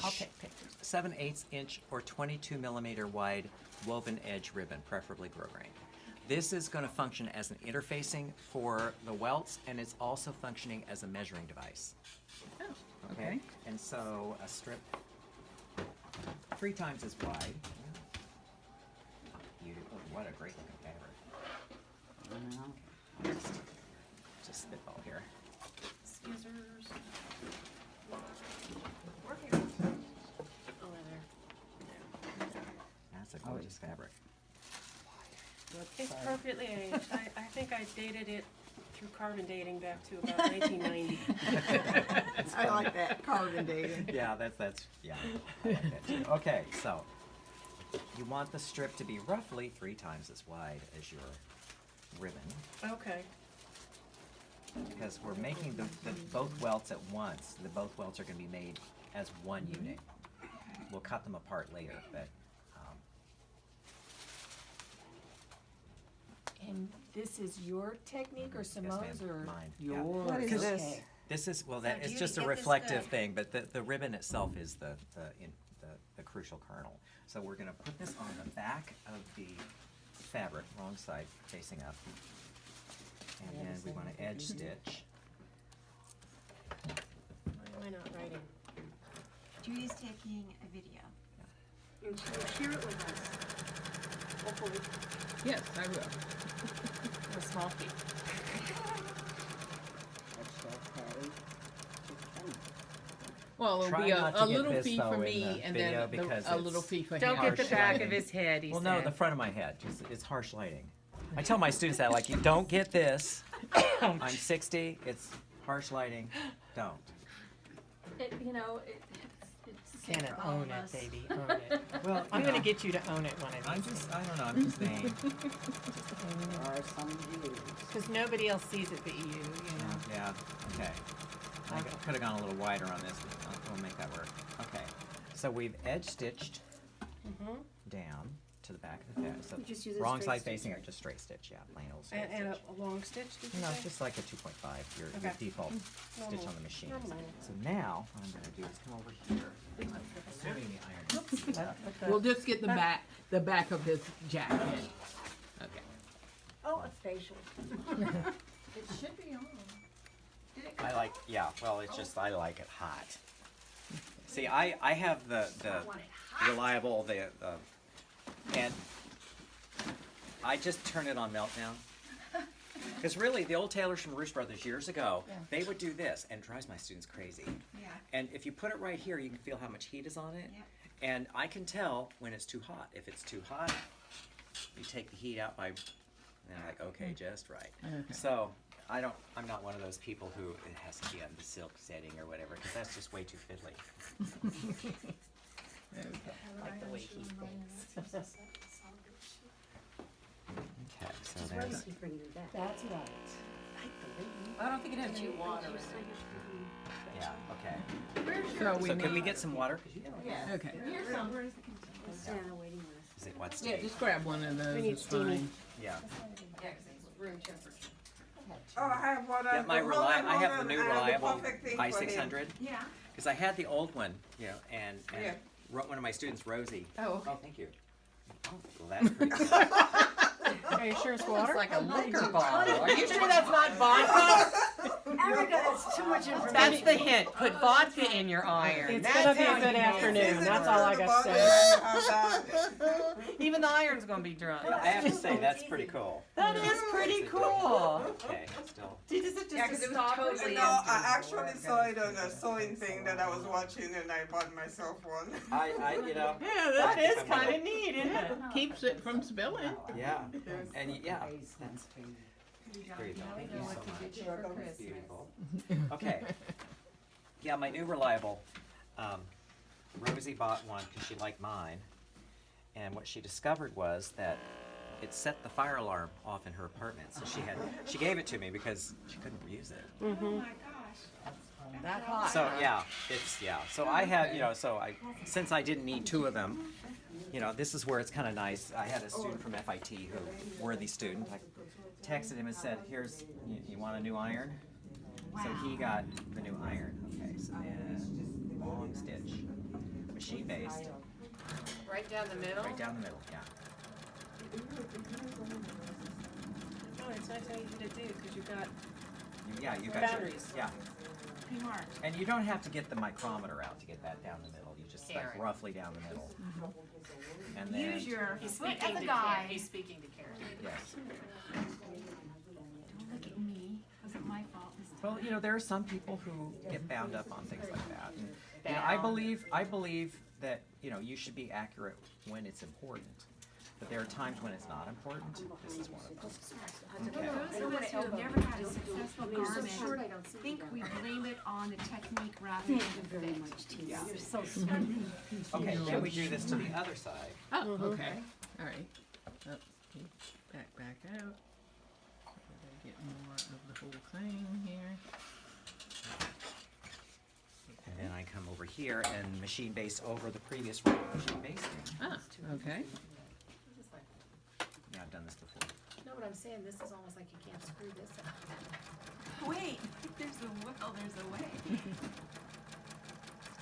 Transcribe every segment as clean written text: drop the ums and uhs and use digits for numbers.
I'll take pictures. 7/8 inch or 22 millimeter wide woven edge ribbon, preferably grosgrain. This is going to function as an interfacing for the welts, and it's also functioning as a measuring device. Oh, okay. And so a strip 3 times as wide. Beautiful. What a great looking fabric. Just spitball here. Scissors. That's a gorgeous fabric. It's appropriately aged. I think I dated it through carbon dating back to about 1990. I like that, carbon dating. Yeah, that's yeah. I like that too. Okay, so you want the strip to be roughly 3 times as wide as your ribbon, Okay. because we're making the both welts at once. The both welts are going to be made as one unit. We'll cut them apart later, but And this is your technique or Simone's ma'am. or? Mine. Yours. Yeah. What is this? Okay. this is, well, So that do it's you just a get this reflective good? thing, but the ribbon itself is the crucial kernel. So we're going to put this on the back of the fabric, wrong side, facing up. And then we want to edge stitch. Why am I not writing? Judy's taking a video. And she will share it with us. Hopefully, Yes, I will. a small fee. Well, it'll Try be not to a get little this, fee though, for in me the and video then because a little it's fee for him. Don't get the Harsh back lighting. of his head, he Well, said. no, the front of my head. It's harsh lighting. I tell my students that, like, you don't get this. I'm 60. It's harsh lighting. Don't. It's Gonna for all own of it, us. baby, own it. Well, I'm gonna get you to own it one of I these. don't know. I'm just saying. Because nobody else sees it but you, you know. Yeah. Okay. I Okay. could have gone a little wider on this, but we'll make that work. Okay. So we've edge stitched Mm-hmm. down to the back of the fabric. So You just use a wrong straight side facing stitch. or just straight stitch? Yeah, plain old straight And stitch. a long stitch, did you No, say? just like a 2.5, your Okay. default Normal. stitch on the machine. Normal. So now, what I'm going to do is come over here. I'm assuming the iron. We'll just get the back of his jacket. Okay. Oh, a facial. It should be on. I like, yeah, well, it's just, I like it hot. See, I have the reliable, and I just turn it on meltdown. Because really, the old tailors from Roosh Brothers years ago, they would do this, and it drives my students crazy. Yeah. And if you put it right here, you can feel how much heat is on it. Yep. And I can tell when it's too hot. If it's too hot, you take the heat out by, and I'm like, okay, just right. Okay. So I'm not one of those people who it has to be on the silk setting or whatever, because that's just way too fiddly. Like the way he thinks. Okay, so there's, That's right. I don't think it has you water in it. yeah, okay. So we So could we need, get some water? okay. Is it what's Yeah, steamy? just grab one of those, We need it's steamy. fine. Yeah. Room temperature. Oh, I have one. Yeah, I have the new reliable I I-600. Yeah. Because I had the old one, you know, and Yeah. one of my students, Rosie. Oh, okay. Oh, thank you. Oh, well, that's pretty good. Are you sure it's water? It's like a liquor bottle. Are you sure that's not vodka? Erica, that's too much information. That's the hint. Put vodka in your iron. It's gonna be a good afternoon. That's all I got to say. Even the iron's gonna be drunk. I have to say, that's pretty cool. That is pretty cool. Okay, still. Is it Yeah, just 'cause a it was stopper? totally No, I actually saw it on a sewing thing that I was watching, and I bought myself one. You know. Yeah, that is kind of neat, isn't it? Keeps it from spilling. Yeah, and yeah, that's great. Thank you so much. It's beautiful. Okay. Yeah, my new reliable. Rosie bought one because she liked mine, and what she discovered was that it set the fire alarm off in her apartment. So she gave it to me because she couldn't use it. Oh my gosh. That hot. So yeah, So I have, since I didn't need 2 of them, this is where it's kind of nice. I had a student from FIT who, worthy student, I texted him and said, "Here's, you want a new iron?" So he got the new iron. Okay, so then long stitch. machine based. Right down the middle? Right down the middle, yeah. Oh, it's nice and easy to do, because you've got Yeah, you got your, boundaries. yeah. pre-marked. And you don't have to get the micrometer out to get that down the middle. You just like Carrot. roughly down the middle. And then, Use your He's foot speaking as to a guide. He's speaking to Karen. yes. Don't look at me. It wasn't my fault this time. Well, you know, there are some people who get bound up on things like that. And, you know, Bound. I believe that, you know, you should be accurate when it's important. But there are times when it's not important. This is one of them. Okay. Those of us who have never had a successful garment think we blame it on the technique rather than the fit. Yeah. You're so smart. Okay, can we do this to the other side? Oh, okay. All right. Oh, okay. Back out. So that I get more of the whole thing here. And then I come over here and machine base over the previous row of machine basting. Ah, okay. Yeah, I've done this before. No, what I'm saying, this is almost like you can't screw this up. Wait, if there's a will, there's a way.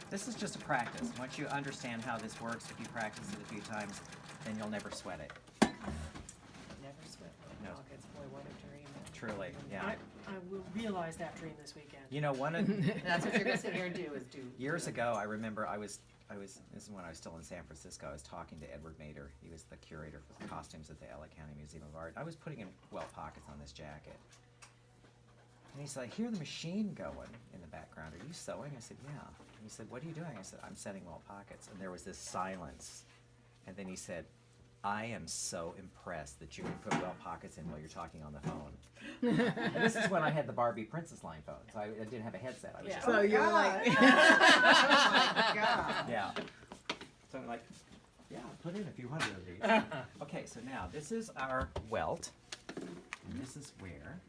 This is just a practice. Once you understand how this works, if you practice it a few times, then you'll never sweat it. Never sweat No. pockets, boy, what a dream. Truly, yeah. I will realize that dream this weekend. You know, one of That's what you're gonna sit here and do, is do. years ago, I remember I was this is when I was still in San Francisco. I was talking to Edward Mader. He was the curator for the costumes at the LA County Museum of Art. I was putting in welt pockets on this jacket. And he's like, I hear the machine going in the background. Are you sewing? I said, yeah. And he said, what are you doing? I said, I'm setting welt pockets. And there was this silence. And then he said, I am so impressed that you can put welt pockets in while you're talking on the phone. And this is when I had the Barbie Princess line phone, so I didn't have a headset. I was just So you're like, yeah. So I'm like, yeah, put in a few hundred of these. Okay, so now this is our welt. And this is where.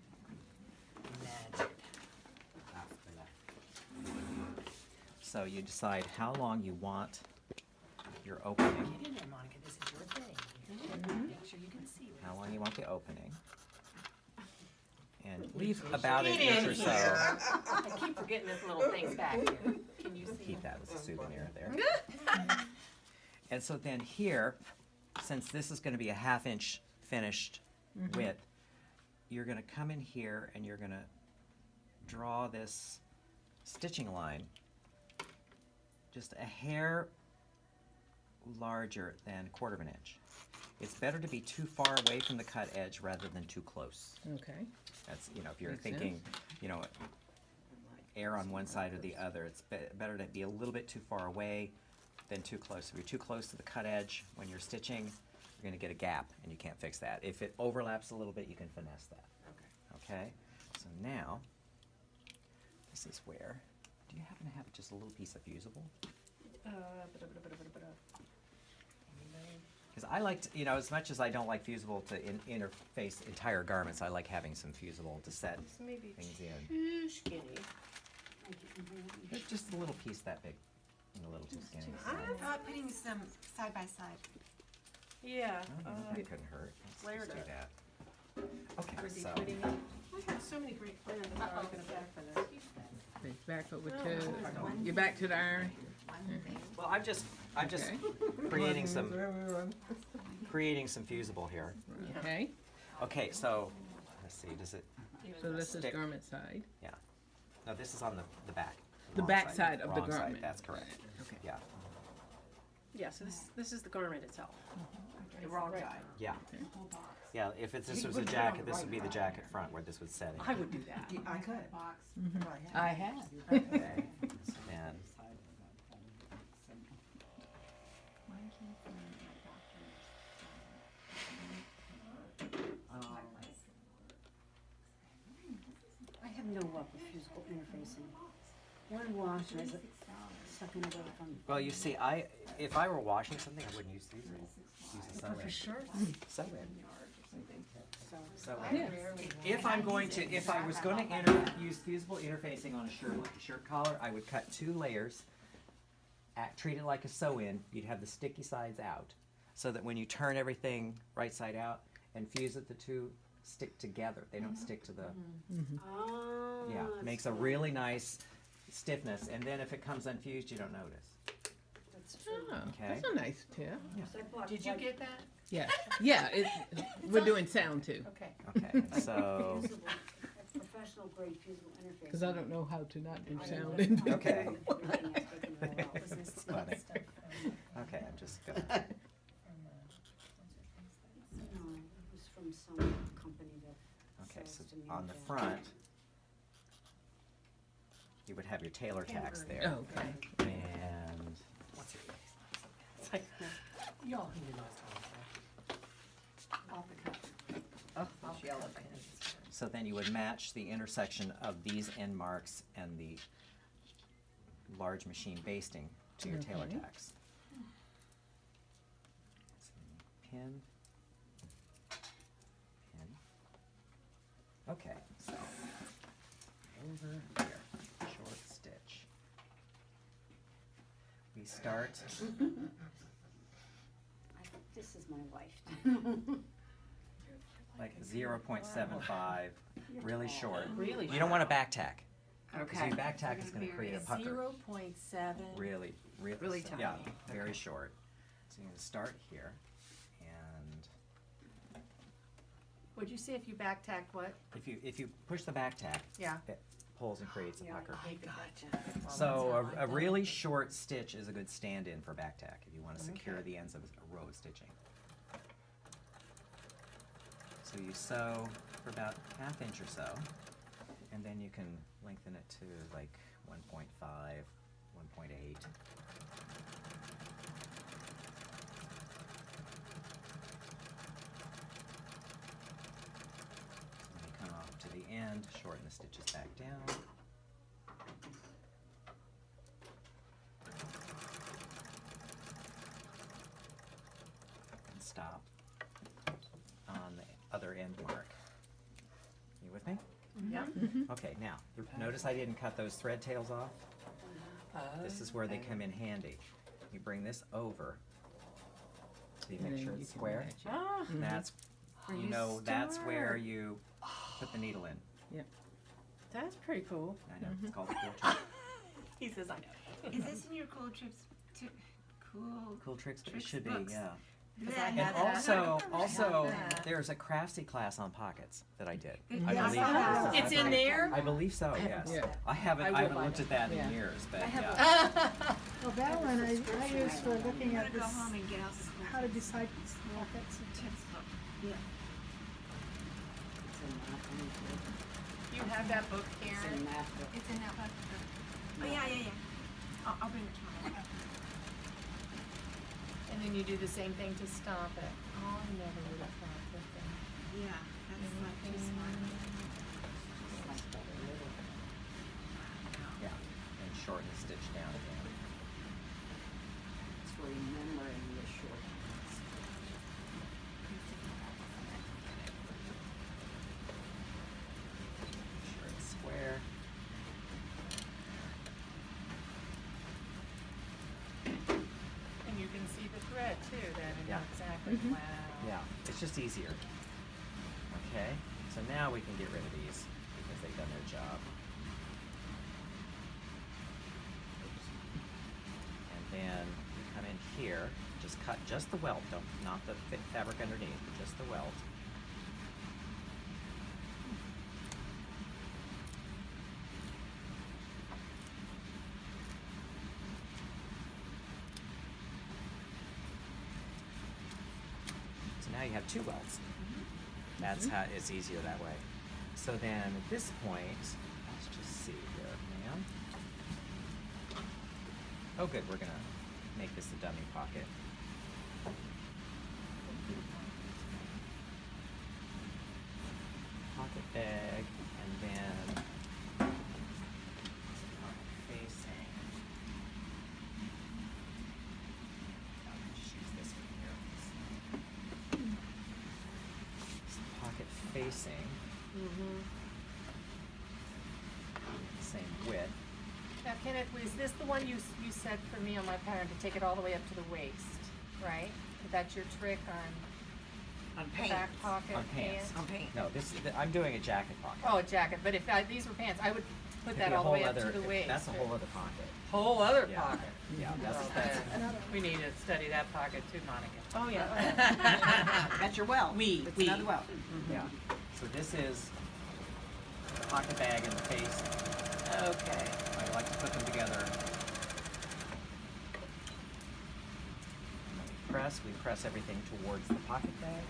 Magic. So you decide how long you want your opening. Get in there, Monica, this is your thing. Make sure you can see what How long you want the opening. And leave about an Get inch in or so. here. I keep forgetting this little thing's back here. Can you see? Keep that as a souvenir there. And so then here, since this is going to be a 1/2 inch finished width, you're going to come in here and you're going to draw this stitching line just a hair larger than 1/4 inch. It's better to be too far away from the cut edge rather than too close. okay. That's, you know, if you're Makes thinking, you know, air on one side or the other, it's better to be a little bit too far away than too close. If you're too close to the cut edge when you're stitching, you're going to get a gap and you can't fix that. If it overlaps a little bit, you can finesse that. Okay? So now, this is where, do you happen to have just a little piece of fusible? Because I like to, you know, as much as I don't like fusible to interface entire garments, I like having some fusible to set This may be things in. too skinny. There's just a little piece that big and a little too skinny. So, Putting some side by side. Yeah. that couldn't hurt. Let's layered just do up. that. Okay, Where's he so putting it? I have so many great plans. I'm not gonna back for this. It's back over to, you're back to the iron. well, I'm just Okay. creating some fusible here. Okay. Okay, so let's see. Does it? So this is Stick. garment side. Yeah. No, this is on the back. The wrong back side of the Wrong side, garment. That's correct. Okay. Yeah. Yeah, so this is the garment itself. The wrong side. Yeah. Yeah. If this was a jacket, this would be the jacket front where this would set in. I would do that. I could. I have. Okay. So then. I have no luck with fusible interfacing. One wash and it's sucking away from. Well, you see, if I were washing something, I wouldn't use fusible. Use the sew-in. For sure. Sew-in. So Yeah. if I was going to use fusible interfacing on a shirt collar, I would cut 2 layers, treat it like a sew-in. You'd have the sticky sides out, so that when you turn everything right side out and fuse it, the 2 stick together. They don't stick to the. Oh. Yeah, that's makes a smart. really nice stiffness, and then if it comes unfused, you don't notice. That's Okay. that's a nice tip. So I bought Did you like get that? Yeah, yeah, we're doing sound too, Okay. Okay, so, fusible, a professional grade fusible interface. because I don't know how to not do I sound. didn't in put it Okay. on everything I've taken it all out. That's funny. Okay, I'm just gonna, No, it was from some company that okay, so sells to me. on the yeah. front, you would have your Taylor tax there. Okay. And, what's your It's like, y'all can do last time. Off the cuff. Oh, off yellow pens. So then you would match the intersection of these end marks and the large machine basting to your Taylor Okay. tacks. So pin, pin. Okay, so over here, short stitch. We start, This is my life. like 0.75, really short. Really You don't want a back tack. Because Okay. your back tack is gonna create a pucker. 0.7. Really, Really yeah, tiny. very short. So you're gonna start here, and Would you say if you back tack what? if you push the back tack, Yeah. it pulls and creates a Yeah, pucker. I gotcha. So a really short stitch is a good stand-in for back tack if you want to secure Okay. the ends of a row of stitching. So you sew for about 1/2 inch or so, and then you can lengthen it to like 1.5, 1.8. Then you come off to the end, shorten the stitches back down. And stop on the other end mark. You with me? Yeah. Okay, now, notice I didn't cut those thread tails off. This is where they come in handy. You bring this over, so you And make then sure you it's can square. match it. Ah, That's, Where you you know, that's where start. you put the needle in. that's pretty cool. I know, it's called a cool trick. He says, I know. Is this in your cool trips, cool? Cool tricks, but it Tricks should be, books. yeah. Because I Yeah. And had that. also, that. there's a craftsy class on pockets that I did. Yeah, I I believe saw that. It's in there? I believe so, yes. Yeah. I haven't I will looked find at that Yeah. in years, but I have yeah. Well, that one I use for looking I'm at gonna go this, home and get out the school. how to decide pockets. tips book. You have that book, It's in Karen? math book. It's in that book. Oh, yeah. I'll bring it tomorrow. And then you do the same thing to stomp it. Oh, I never would have thought that thing. Yeah, that's not too smart. Yeah, and shorten the stitch down again. It's remembering the short. Make sure it's square. And you can see the thread too, then, and Yeah. exactly, wow. Yeah, it's just easier. Okay, so now we can get rid of these because they've done their job. And then you come in here, just cut just the welt, not the fabric underneath, but just the welt. So now you have two welts. That's how it's easier that way. So then at this point, let's just see here, ma'am. Oh good, we're gonna make this a dummy pocket. Pocket bag, and then pocket facing. I'll just use this one here. Some pocket facing, same width. Now, Kenneth, is this the one you said for me on my pattern to take it all the way up to the waist, right? That's your trick on the back pocket On pants. pants? No, I'm doing a jacket pocket. Oh, a jacket, but if these were pants, I would put It'd that be a all the whole way up to other- the waist. That's a whole other pocket. Whole other Yeah. pocket. Yeah, Okay. that's, Another We need to study that pocket too, Monica. Oh, yeah. That's your well. It's We. another well. Yeah. So this is the pocket bag and the face. Okay. I like to put them together. We press everything towards the pocket bag.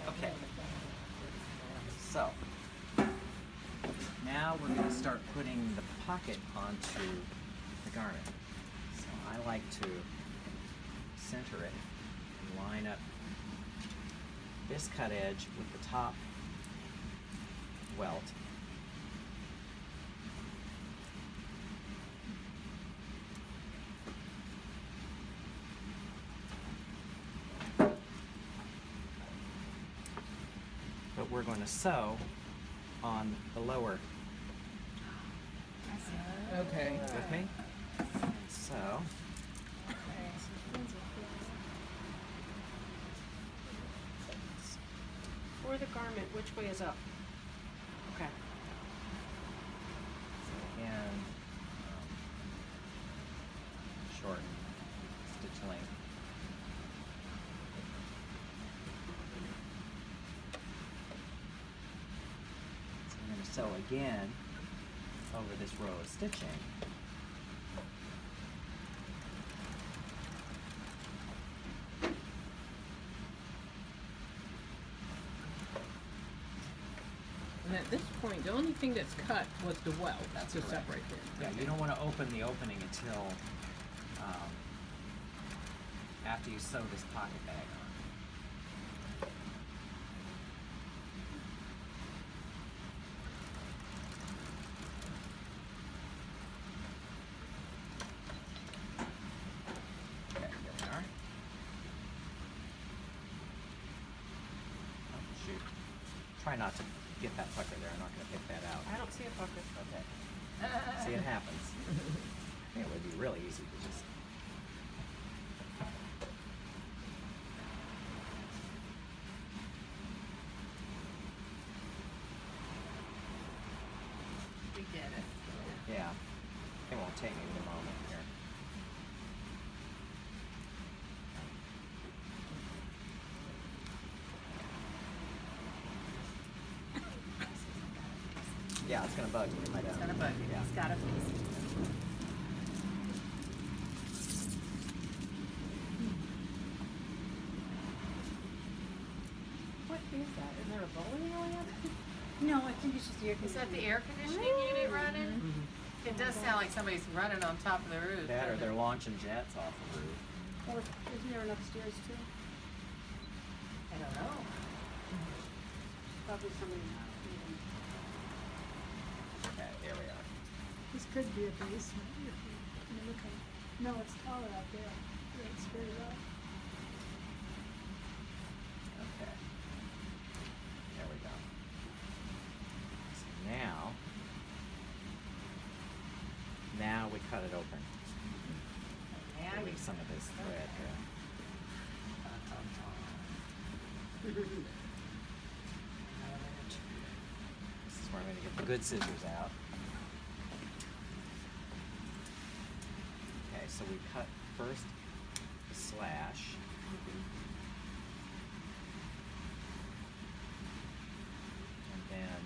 Okay. So, now we're going to start putting the pocket onto the garment. So I like to center it and line up this cut edge with the top welt. But we're going to sew on the lower. Okay. With me? So. For the garment, which way is up? Okay. And shorten stitch length. So I'm going to sew again over this row of stitching. And at this point, the only thing that's cut was the welt. That's to correct. separate them. Yeah, you don't want to open the opening until after you sew this pocket bag on. Okay, here we are. Oh, shoot. Try not to get that pucker there. I'm not going to pick that out. I don't see a pocket. Okay. See, it happens. I think it would be really easy to just. We get it. Yeah. It won't take me a moment here. Yeah, it's gonna bug me if I don't. It's gonna bug you. Yeah. It's gotta be. What is that? Is there a bowling alley up there? No, I think it's just the air Is that the air conditioning unit running? It does sound like somebody's running on top of the roof. That or doesn't they're it? launching jets off the roof. Or isn't there an upstairs too? I don't know. Probably somebody. Okay, there we are. This could be a basement. If you look at, no, it's taller out there. Yeah, it's very low. Okay. There we go. So now we cut it open. Now you Leave some of this thread here. This is where I'm going to get the good scissors out. Okay, so we cut first the slash. And then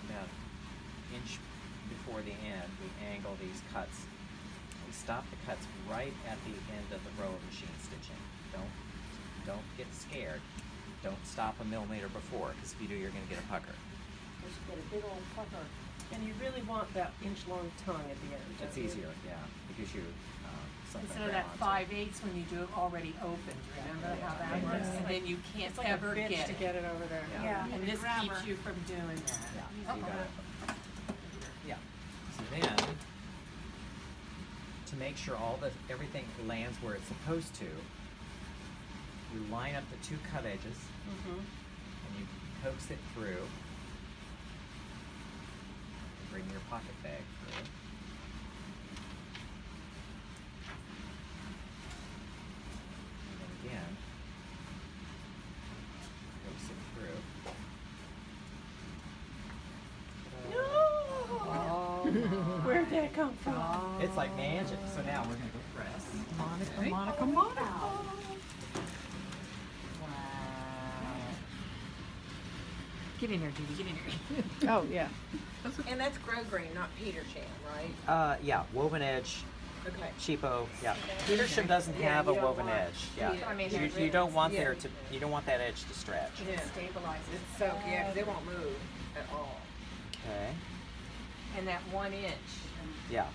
about an inch before the end, we angle these cuts. We stop the cuts right at the end of the row of machine stitching. Don't get scared. Don't stop a millimeter before, because if you do, you're going to get a pucker. Just get a big old pucker. And you really want that inch-long tongue at the end. It's easier, yeah, because you something Instead of grab that onto. 5/8 when you do it already opened, remember how that Yeah. works? And then you can't It's like a ever bitch get to it. get it over there. Yeah. And this Grabber. keeps you from doing that. Yeah, so you gotta, yeah. So then, to make sure everything lands where it's supposed to, you line up the two cut edges, Mhm. and you coax it through. Bring your pocket bag through. And then again, coax it through. Where'd that come from? It's like magic. So now we're gonna go press. Monica. Get in there, Judy, get in there. Oh, yeah. And that's grosgrain, not Petersham, right? Yeah, woven edge, Okay. cheapo. Yeah, Petersham doesn't have a woven edge. Yeah, I mean, you don't want there to. You don't want that edge to stretch. Yeah. Stabilizes. It's so, yeah, 'cause it won't move at all. Okay. And that 1 inch. Yeah.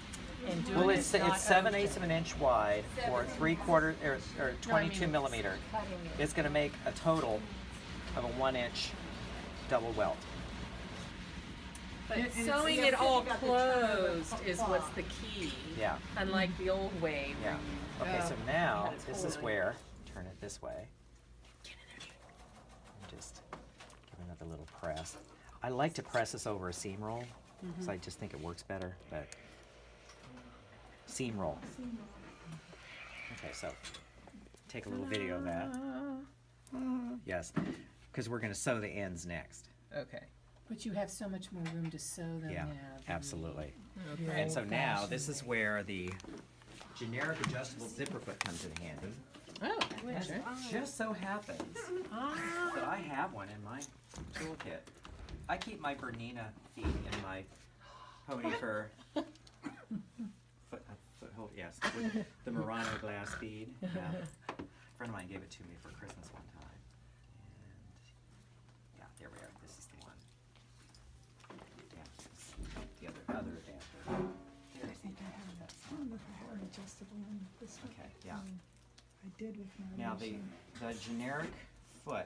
And doing Well, it it's not 7/8 of an inch wide, or 3/4 or 22 millimeter. Cutting it. It's going to make a total of a 1 inch double welt. But And sewing it's- it all you got the turn of the closed is cloth. what's the key. Yeah. Unlike the old way where Yeah. you. Okay, so now had it this is totally- where turn it this way. And just give another little press. I like to press this over a seam roll because I just think it works better. But seam roll. Okay, so take a little video of that. Yes, because we're going to sew the ends next. Okay. But you have so much more room to sew them Yeah, now. absolutely. Okay. And so now this is where the generic adjustable zipper foot comes in handy. Oh, It okay. just so happens that I have one in my toolkit. I keep my Bernina feet in my pony fur foothold, yes, with the Murano glass bead. Yeah. A friend of mine gave it to me for Christmas one time. And yeah, there we are. This is the one. Yeah, this is the other adapter. I think I have that. I don't know if I have an adjustable one. This one. Okay, yeah. I did with my. Now the generic foot,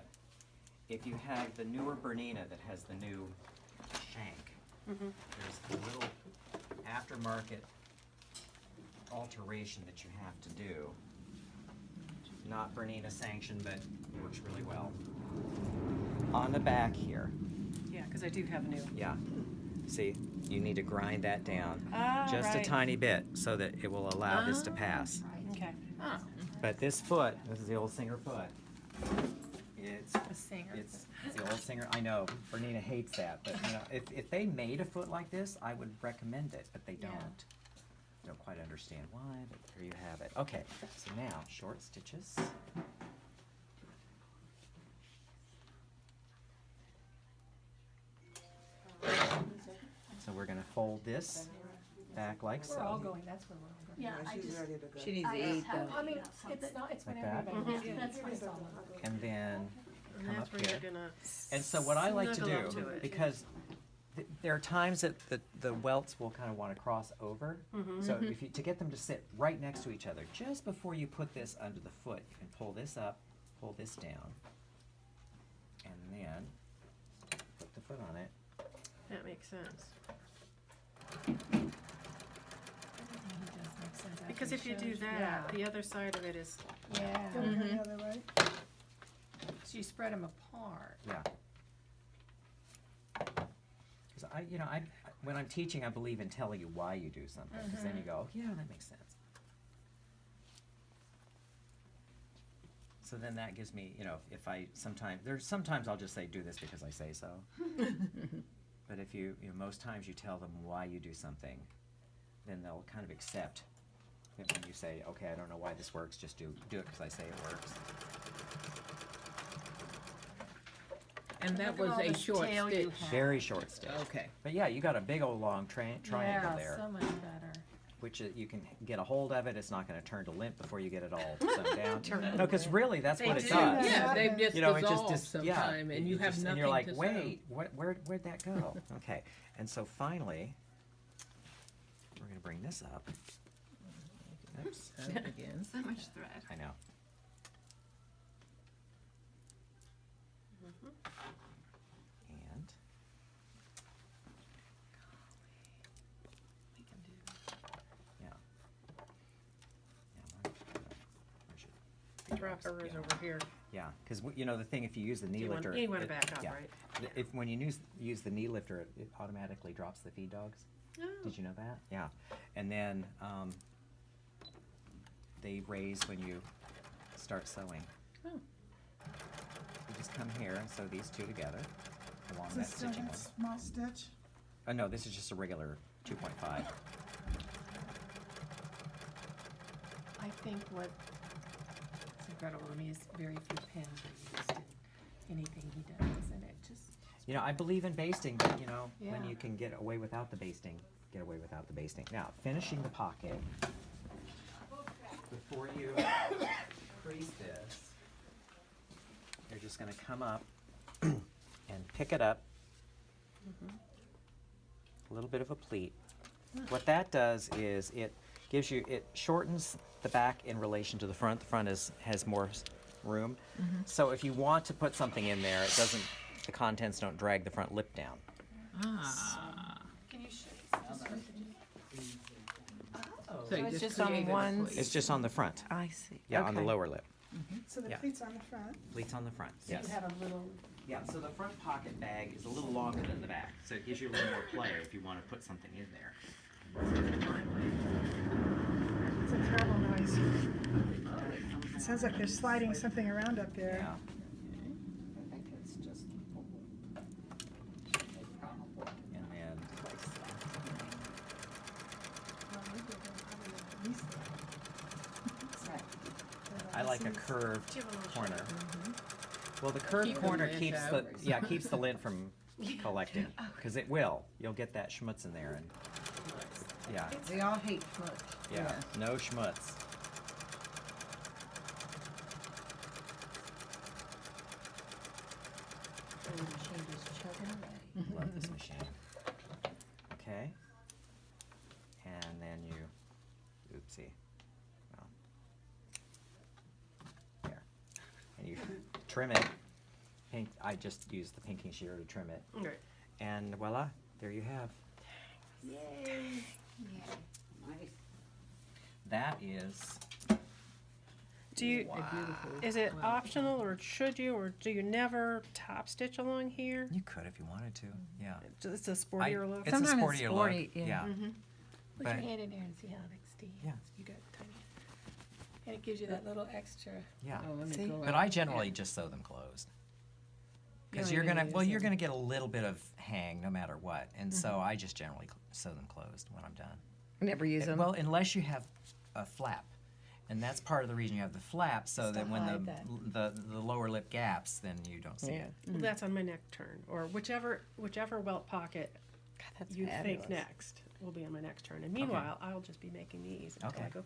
if you have the newer Bernina that has the new shank, there's a little aftermarket alteration that you have to do. Not Bernina sanctioned, but works really well. On the back here, Yeah, because I do have new. yeah. See, you need to grind that down just a right. tiny bit so that it will allow this to pass. Okay. But this foot, this is the old Singer foot. It's A singer. It's the old Singer. I know Bernina hates that, but you know, if they made a foot like this, I would recommend it, but they don't. Don't quite understand why, but there you have it. Okay, so now short stitches. So we're gonna fold this back like We're all so. going, that's where we're all going. Yeah, I She's just, ready to go. She needs to eat though. I mean, it's not, it's Like when that? everybody wants to. that's fine. It's all over. And then And come that's up where here. you're gonna. And so what I like to snuggle up do, it. because there are times that the welts will kind of want to cross over. So if you, to get them to sit right next to each other, just before you put this under the foot, you can pull this up, pull this down, and then put the foot on it. That makes sense. It does make sense after Because he if you do shows that, the other side of it is, Yeah, Go the other way. so you spread them apart. Yeah. Because when I'm teaching, I believe in telling you why you do something, because then you go, yeah, that makes sense. So then that gives me, if I sometimes I'll just say, do this because I say so. But if most times you tell them why you do something, then they'll kind of accept it when you say, okay, I don't know why this works, just do it because I say it works. And that was Look at all a this short tail you stitch. have. Very short stitch. Okay. But yeah, you got a big old long triangle Yeah, there. so much better. Which you can get a hold of it. It's not going to turn to limp before you get it all sewn down. No, because really, that's what it do. does. Yeah, they just You know, it dissolve just yeah, sometime, and you have just- nothing and you're like, to sew. wait, where'd that go? Okay, and so finally, we're going to bring this up. Oops, Up again. so much thread. I know. And yeah. Now, where's your Drop hers yeah. over here. Yeah, because the thing, if you use the knee You want, lifter, you want to it- back up, yeah, right? when you use the knee lifter, it automatically drops the feed dogs. Oh. Did you know that? Yeah. And then they raise when you start sewing. Oh. You just come here and sew these two together along Is that this still stitching that line. small stitch? No, this is just a regular 2.5. I think what's incredible to me is very few pins are used in anything he does, and it just, You know, I believe in basting, but you know, when Yeah. you can get away without the basting, get away without the basting. Now, finishing the pocket. Before you crease this, you're just going to come up and pick it up. A little bit of a pleat. What that does is it shortens the back in relation to the front. The front has more room. So if you want to put something in there, the contents don't drag the front lip down. Ah. can you show? So you it's just just on created a one plate. It's just on the front. I see. Yeah, on the Okay. lower lip. So the Yeah. pleat's on the front. Pleats on the front. So Yes. you have a little, Yeah, so the front pocket bag is a little longer than the back, so it gives you a little more play if you want to put something in there. It's a terrible noise. It sounds like they're sliding something around up there. Yeah. I think it's just. And then I like a curved corner. Well, the curved Keep the corner lint keeps out. keeps the lint from collecting, because it will. You'll get that schmutz in there, and yeah, They all hate foot. yeah, no schmutz. The machine just chugging away. Love this machine. Okay. And then you, oopsie. Well, there. And you trim it. I just used the pinking shear to trim it. Okay. And voila, there you have. Yay. That is, do you, Beautiful. is it Wow. optional, or should you, or do you never top stitch along here? you could if you wanted to, yeah. It's a sportier look. It's a Sometimes sportier it's look, sporty, yeah. yeah. Put But- your hand in there and see how it extends. Yeah. You got tiny. And it gives you that little extra. Yeah. Oh, let me See? go But out. I generally just sew them closed. Because don't you're even gonna, use well, you're them. gonna get a little bit of hang no matter what, and so I just generally sew them closed when I'm done. Never use them. Well, unless you have a flap, and that's part of the reason you have the flap, so Just to that when hide that. the lower lip gaps, then you don't see it. Well, that's on my neck turn, or whichever welt pocket God, that's you fabulous. think next will be on my next turn. And meanwhile, I'll just be making these until I Okay. go